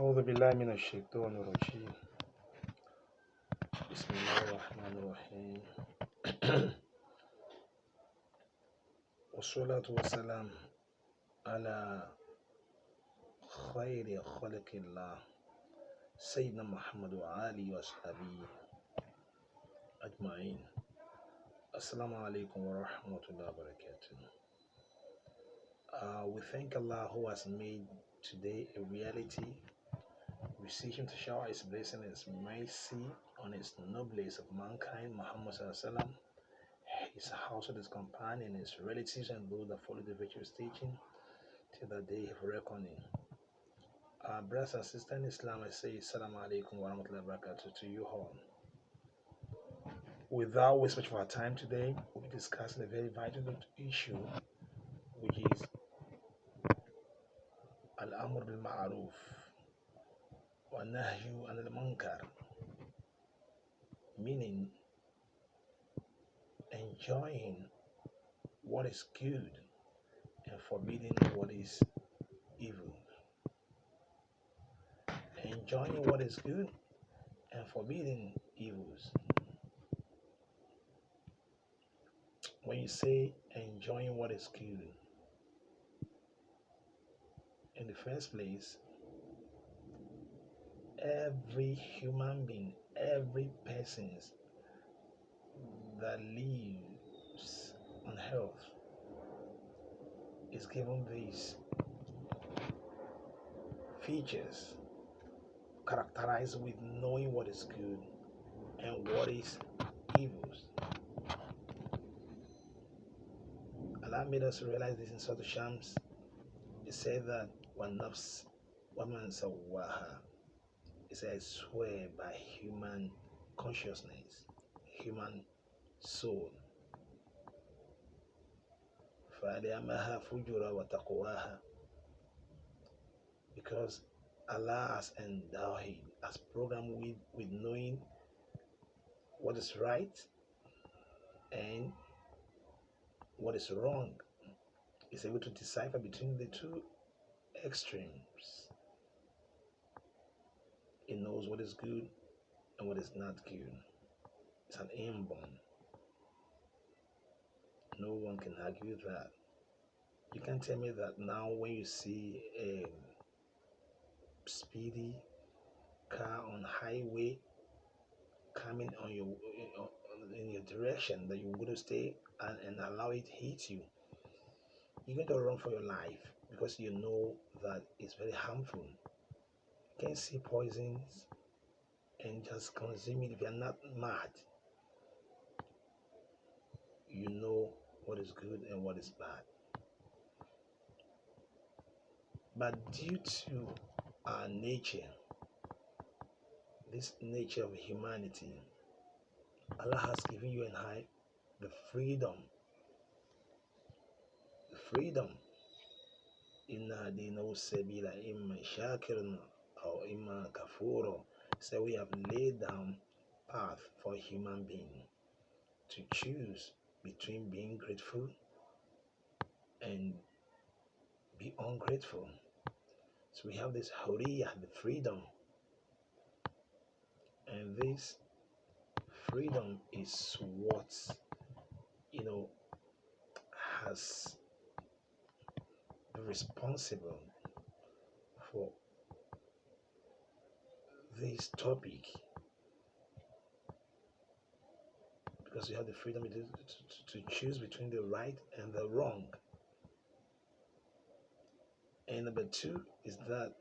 أعوذ بالله من الشيطان الرجيم. بسم الله الرحمن الرحيم. والصلاة والسلام على خير خلق الله سيدنا محمد وآله وصحبه أجمعين. Assalamu alaikum wa rahmatullahi wa barakatuh. We thank Allah who has made today a reality. We seek Him to shower His blessing and His mercy on His noblest of mankind, Muhammad Sallallahu Alaihi Wasallam, his household, his companion, his relatives, and those that follow the virtuous teaching till the day of reckoning. Brothers and sisters in Islam, I say Assalamu alaikum wa rahmatullahi wa barakatuh to you all. Without wasting much of our time today, we'll be discussing a very vital issue, which is Al-Amr bil-Ma'ruf wa Nahyu anil-Munkar, meaning enjoying what is good and forbidding what is evil. Enjoying what is good and forbidding evils. When you say enjoying what is good, in the first place, every human being, every person that lives on earth is given these features characterized with knowing what is good and what is evils. Allah made us realize this in Surah Shams. It said that one nafs waman sawaha. It said, I swear by human consciousness, human soul. فَأَلْهَمَهَا فُجُورَهَا وَتَقْوَاهَا. Because Allah has endowed him, has programmed with knowing what is right and what is wrong. Is able to decipher between the two extremes. He knows what is good and what is not good. It's an inborn. No one can argue that. You can tell me that now when you see a speedy car on highway coming on your in your direction, that you're going to stay and allow it to hit you, you're going to run for your life because you know that it's very harmful. You can see poisons and just consume it. If you're not mad, you know what is good and what is bad. But due to our nature, this nature of humanity, Allah has given you and I the freedom. Inna dinahu sabila imma shakiran or imma kafuro. So we have laid down path for a human being to choose between being grateful and be ungrateful. So we have this huriyah, the freedom. And this freedom is what, has been responsible for this topic. Because you have the freedom to choose between the right and the wrong. And number two is that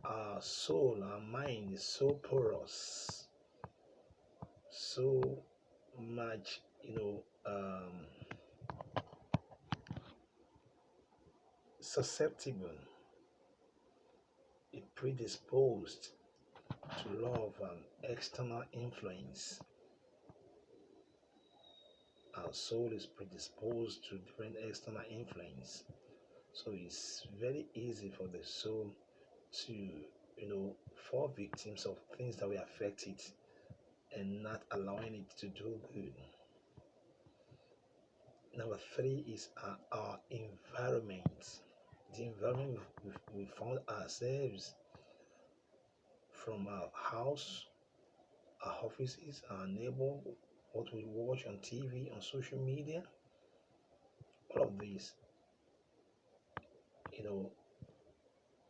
our soul, our mind is so porous, so much, susceptible, it predisposed to love external influence. Our soul is predisposed to different external influence. So it's very easy for the soul to, fall victims of things that will affect it and not allowing it to do good. Number three is our environment. the environment we found ourselves, from our house, our offices, our neighbor, what we watch on TV, on social media, all of these, you know,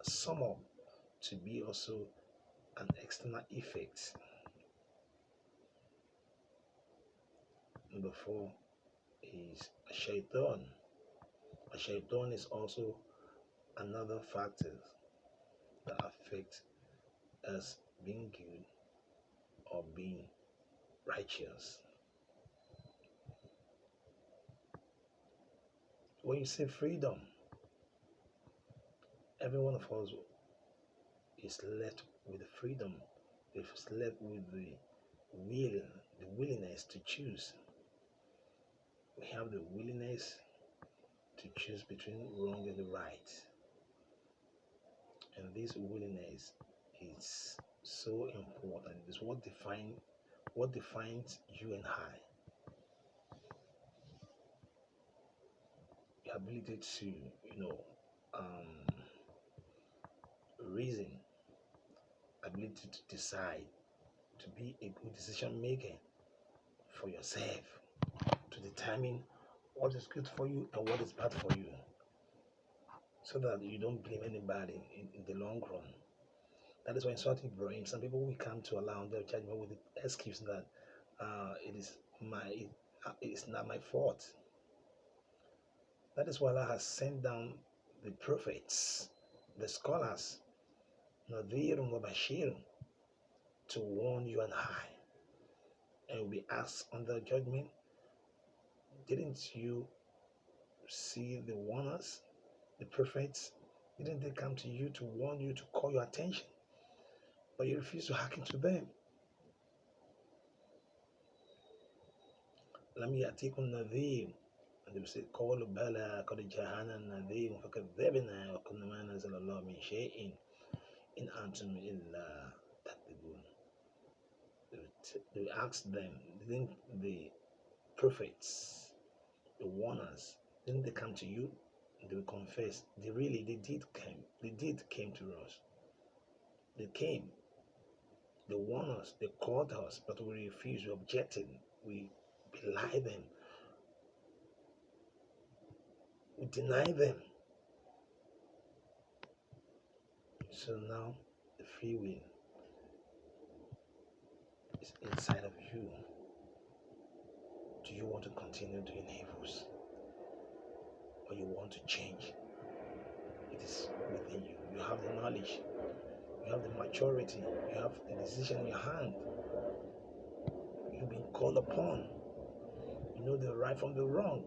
sum up to be also an external effect. Number four is shaitan. A shaitan is also another factor that affects us being good or being righteous. When you say freedom, every one of us is left with the freedom, is left with the will, the willingness to choose. We have the willingness to choose between wrong and the right. And this willingness is so important. It's what defines you and I. The ability to, um, reason, ability to decide, to be a good decision maker for yourself, to determine what is good for you and what is bad for you, so that you don't blame anybody in the long run. That is why in Surah Ibrahim, some people will come to Allah on their judgment with the excuse that it is it's not my fault. That is why Allah has sent down the prophets, the scholars, Nadhir wa Bashir, to warn you and I. And will be asked on the judgment, didn't you see the warners, the prophets? Didn't they come to you to warn you, to call your attention? But you refuse to hearken to them. لم يأتيكم نذير. And they will say, قالوا بلى قد جاءنا نذير فكذبنا وقلنا ما نزل الله من شيء إن أنتم إلا تكذبون. They will ask them, didn't the prophets, the warners, didn't they come to you? They will confess, they did came to us. They came, they warned us, they called us, but we refused, we objected, we belie them, we deny them. So now the free will is inside of you. Do you want to continue doing evils, or you want to change? It is within you. You have the knowledge, you have the maturity, you have the decision in your hand. You've been called upon. You know the right from the wrong.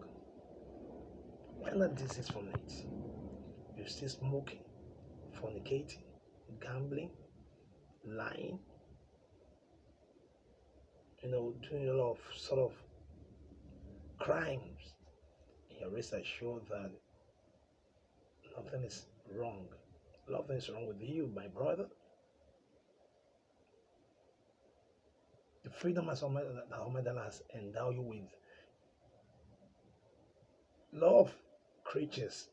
Why not desist from it? You're still smoking, fornicating, gambling, lying, doing a lot of sort of crimes. And you're rest assured that nothing is wrong. Nothing is wrong with you, my brother. The freedom that Almighty has endowed you with. Love creatures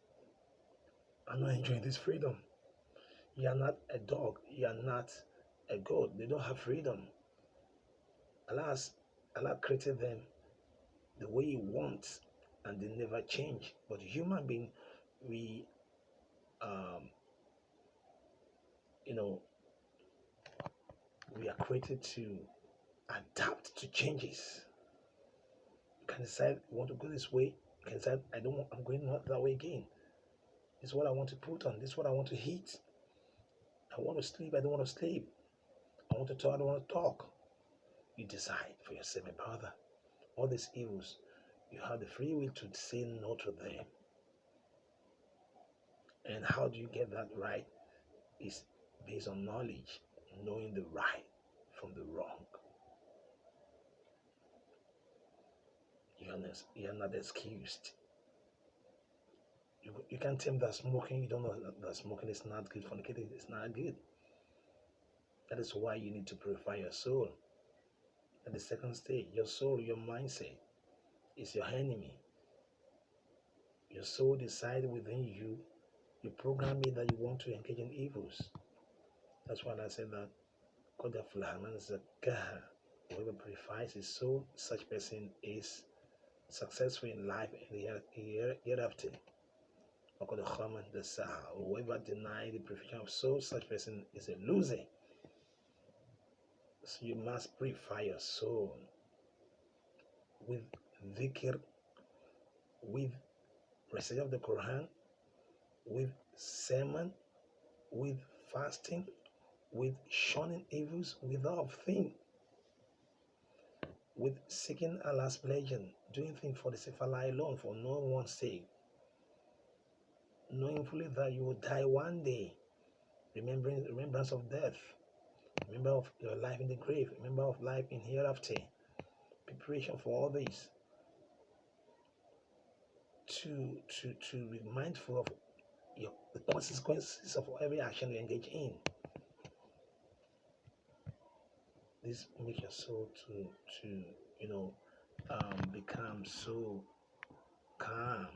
are not enjoying this freedom. You are not a dog. You are not a goat. They don't have freedom. Allah created them the way He wants, and they never change. But human being, we, you know, we are created to adapt to changes. You can decide you want to go this way. You can decide I'm going not that way again. This is what I want to put on. This is what I want to eat. I want to sleep. I don't want to sleep. I want to talk. I don't want to talk. You decide for yourself, my brother. All these evils, you have the free will to say no to them. And how do you get that right? Is based on knowledge, knowing the right from the wrong. You are not excused. You can't tell me that smoking, you don't know that smoking is not good, fornicating is not good. That is why you need to purify your soul. At the second stage, your soul, your mindset is your enemy. Your soul decides within you You program it that you want to engage in evils. That's why I said that God of Lahaman Zakaha, whoever purifies his soul, such person is successful in life and the hereafter. Whoever denies the purification of soul, such person is a loser. So you must purify your soul with dhikr, with recitation of the Quran, with sermon, with fasting, with shunning evils without thing, with seeking Allah's pleasure, doing things for the sake of Allah alone, for no one's sake, knowing fully that you will die one day, remembrance of death, remember of your life in the grave, remember of life in hereafter, preparation for all this, to be mindful of the consequences of every action you engage in. This makes your soul to become so calm,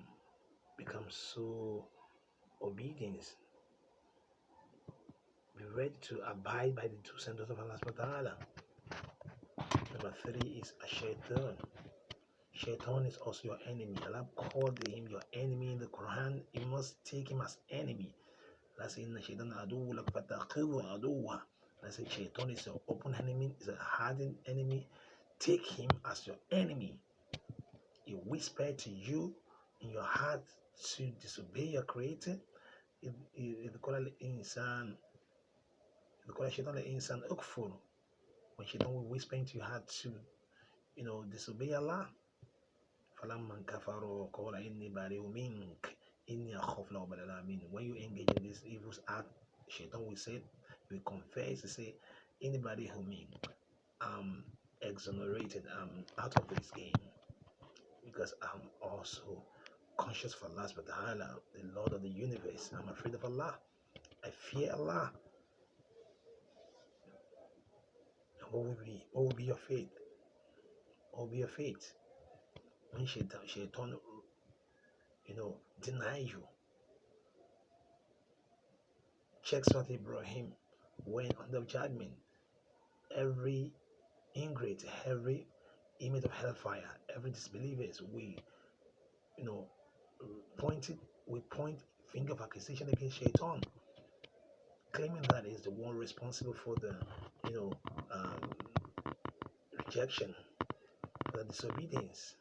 become so obedient, be ready to abide by the two sentences of Allah subhanahu wa ta'ala. Number 3 is a shaitan. Shaitan is also your enemy. Allah called him your enemy in the Quran. You must take him as enemy. Allah said, "Inna shaitan aduwwu lak fattakhidhu aduwwa." Allah said, Shaitan is your open enemy, is a hardened enemy. Take him as your enemy. He whispered to you in your heart to disobey your creator. إذ قال الإنسان أكفر. When Shaitan will whisper into your heart to disobey Allah. فَلَمَّا كَفَرُوا قَالَ إِنِّي بَرِيءٌ مِنْكَ إِنِّي أَخَافُ اللَّهَ رَبَّ الْعَالَمِينَ. When you engage in this evil act, Shaitan will say, will confess to say, anybody who mean I'm exonerated, I'm out of this game, because I'm also conscious of Allah subhanahu wa ta'ala, the Lord of the universe. I'm afraid of Allah. I fear Allah. And what will be your fate? What will be your fate? When Shaitan deny you. Check what Ibrahim when on the judgment. Every ingrate, every image of hellfire, every disbelievers, we point finger of accusation against Shaitan, claiming that is the one responsible for the rejection, the disobedience.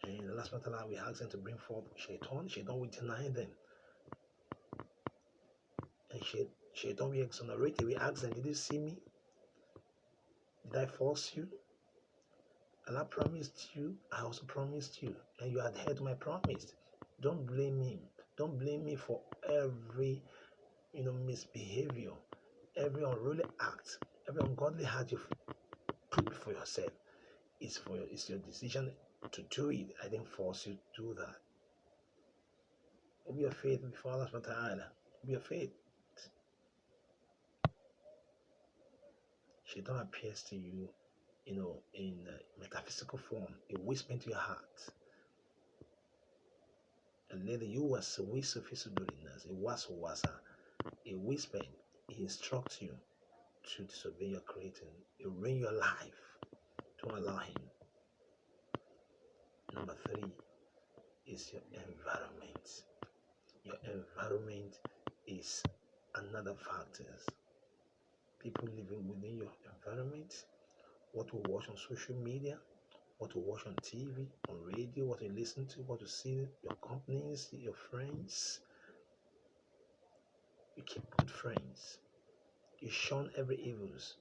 And the last matter we ask them to bring forth Shaitan will deny them. And Shaitan will exonerate them. We ask them, did you see me? Did I force you? Allah promised you, I also promised you, and you adhered to my promise. Don't blame me. Don't blame me for every misbehavior, every unruly act, every ungodly act you put before yourself. It's your decision to do it. I didn't force you to do that. Be your faith before Allah subhanahu wa ta'ala. Be your faith. Shaitan appears to you, in metaphysical form. It whispers into your heart. And later you was it whispered, it instructs you to disobey your creator. It ruin your life. Don't allow him. Number 3 is your environment. Your environment is another factor. People living within your environment, what you watch on social media, what you watch on TV, on radio, what you listen to, what you see, your companies, your friends. You keep good friends. You shun every evils.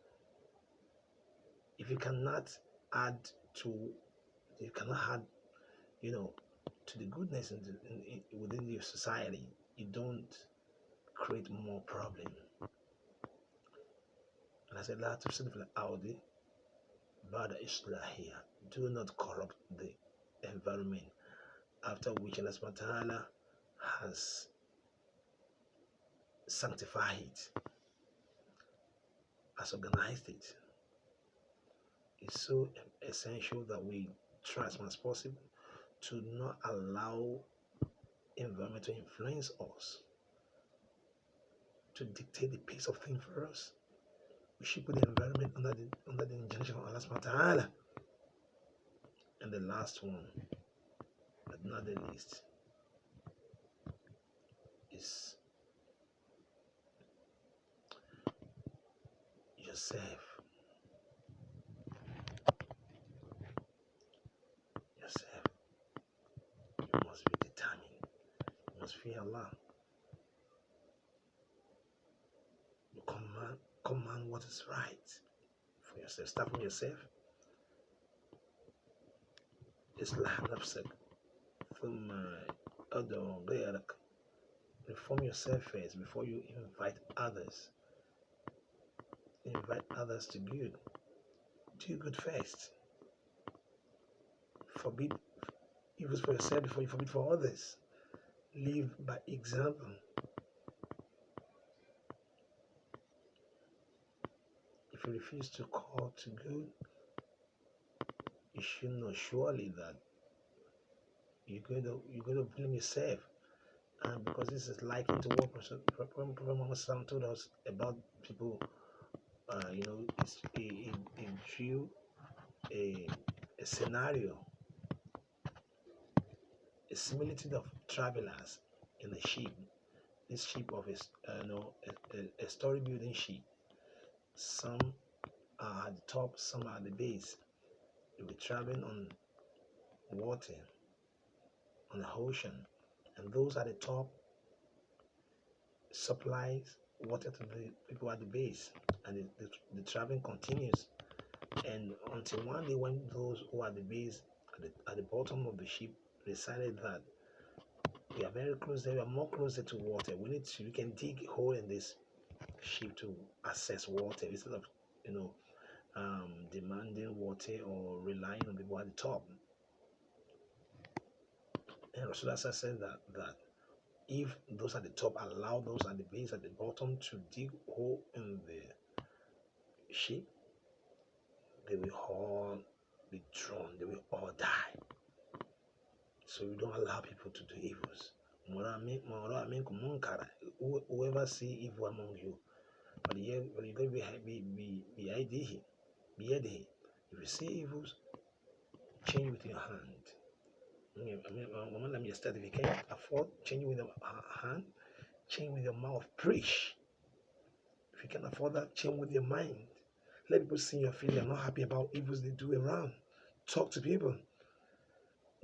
If you cannot add to the goodness within your society, you don't create more problem. And I said, La tufsid fil ardi ba'da islahiha. Do not corrupt the environment after which Allah subhanahu wa ta'ala has sanctified it, has organized it. It's so essential that we try as much as possible to not allow environment to influence us, to dictate the pace of things for us. We should put the environment under the injunction of Allah subhanahu wa ta'ala. And the last one, but not the least, is yourself. Yourself. You must be determined. You must fear Allah. You command what is right for yourself. Start from yourself. إصلاح نفسك ثم أدعو غيرك. Reform yourself first before you invite others. Invite others to good. Do good first. Forbid evils for yourself before you forbid for others. Live by example. If you refuse to call to good, you should know surely that you're going to blame yourself. And because this is likened to what Prophet Muhammad told us about people, it drew a scenario, a similitude of travelers in a ship. This ship of a story building ship. Some are at the top, some are at the base. You'll be traveling on water, on the ocean, and those at the top supplies water to the people at the base, and the traveling continues. And until one day, when those who are at the base, at the bottom of the ship, decided that we are very close there, we are more closer to water. We can dig a hole in this ship to access water instead of demanding water or relying on people at the top. And Rasulullah said that if those at the top allow those at the base at the bottom to dig a hole in the ship, they will all be drawn, they will all die. So you don't allow people to do evils. Whoever see evil among you, but you got to be idea. If you see evils, change with your hand. If you can't afford, change with your hand, change with your mouth, preach. If you can't afford that, change with your mind. Let people see your feeling. You're not happy about evils they do around. Talk to people.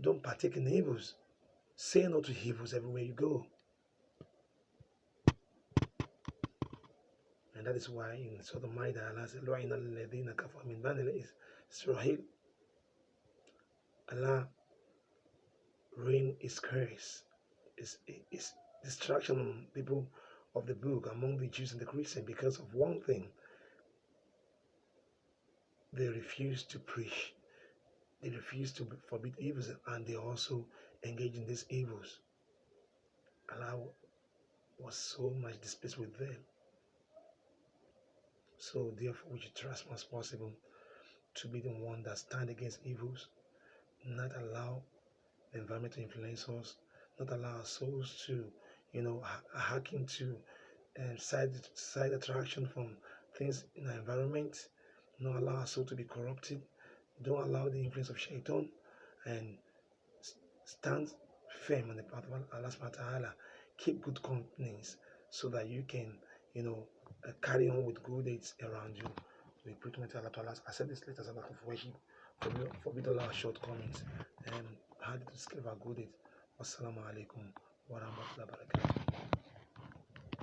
Don't partake in evils. Say no to evils everywhere you go. And that is why in Surah Al-Ma'idah, Allah said, "Lu'ina alladhina kafaru min bani Israel." Allah rain is curse, is distraction on people of the book among the Jews and the Christians because of one thing. They refuse to preach. They refuse to forbid evils, and they also engage in these evils. Allah was so much displeased with them. So therefore we should try as much as possible to be the one that stand against evils, not allow the environment to influence us, not allow our souls to, hack into side attraction from things in our environment, not allow our soul to be corrupted, don't allow the influence of shaitan, and stand firm on the path of Allah subhanahu wa ta'ala. Keep good companies so that you can, carry on with good deeds around you. We pray to Allah. I said this later as a act of worship, forbid all our shortcomings, and how to discover good deeds. Wassalamu alaikum wa rahmatullahi wa barakatuh.